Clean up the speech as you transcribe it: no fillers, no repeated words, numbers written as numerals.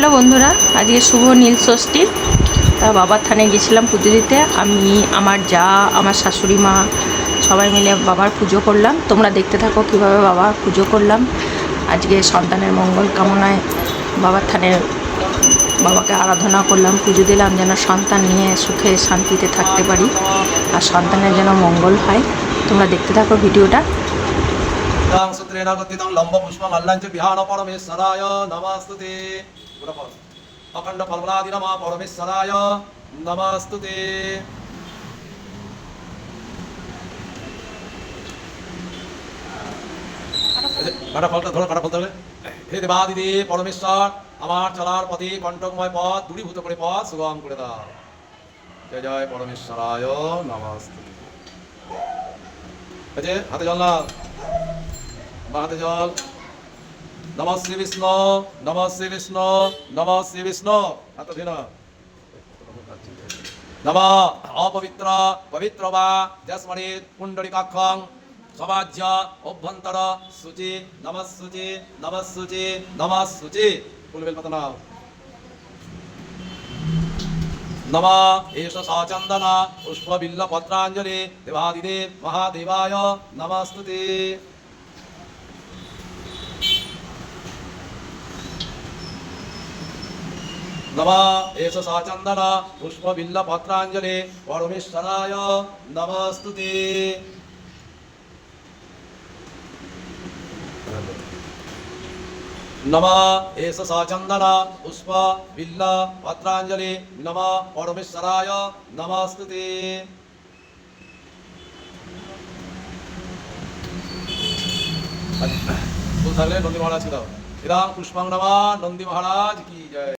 Hello বন্ধুরা, আজকে শুভ নীল ষষ্ঠী। তা বাবার থানে গেছিলাম পুজো দিতে। আমি, আমার যা, আমার শাশুড়ি মা সবাই মিলে বাবার পুজো করলাম। তোমরা দেখতে থাকো কীভাবে বাবার পুজো করলাম। আজকে সন্তানের মঙ্গল কামনায় বাবার থানে বাবাকে আরাধনা করলাম, পুজো দিলাম যেন সন্তান নিয়ে সুখে শান্তিতে থাকতে পারি আর সন্তানের যেন মঙ্গল হয়। তোমরা দেখতে থাকো ভিডিওটা। सूत्रेण गतितं लम्बपुष्पमल्लञ्च विहान परमेश्वराय नमस्तुते। अखण्ड फलफलादि नमः परमेश्वराय नमस्तुते। কাটা ফলটা ধরো, কাটা ফলটা ধরে। হে দেবাদিদেব পরমেশ্বর, আমার চলার পথে কণ্টকময় পথ দূরীভূত করে পথ সুগম করে দাও। জয় জয় পরমেশ্বরায় নমস্তুতে। হাতে জল না, হাতে জল। নমঃ শ্রী বিষ্ণু, নমঃ শ্রী বিষ্ণু, নমঃ শ্রী বিষ্ণু। হাত ধুই না। নমঃ অপবিত্র পবিত্র বা যস্মণির পুণ্ডরিকাক্ষং সবাজ্য অভ্যন্তর শুচি নমঃ শুচি নমঃ শুচি নমঃ শুচি। ফুলবেল পাতা নাও। নমঃ এষ সচন্দন পুষ্প বিল্ল পত্রাঞ্জলি দেবাদিদেব মহাদেবায় নমস্তুতে। নমঃ এষ সচন্দন পুষ্প বিল্ল পত্রাঞ্জলি পরমেশ্বরায় নমস্তুতে। নমঃ এষ সচন্দন পুষ্প বিল্ল পত্রাঞ্জলি নমঃ পরমেশ্বরায় নমস্তুতে। ফুল থাকলে নন্দী মহারাজকে দাও। ইদাং পুষ্পাং নমঃ নন্দী মহারাজ কি জয়।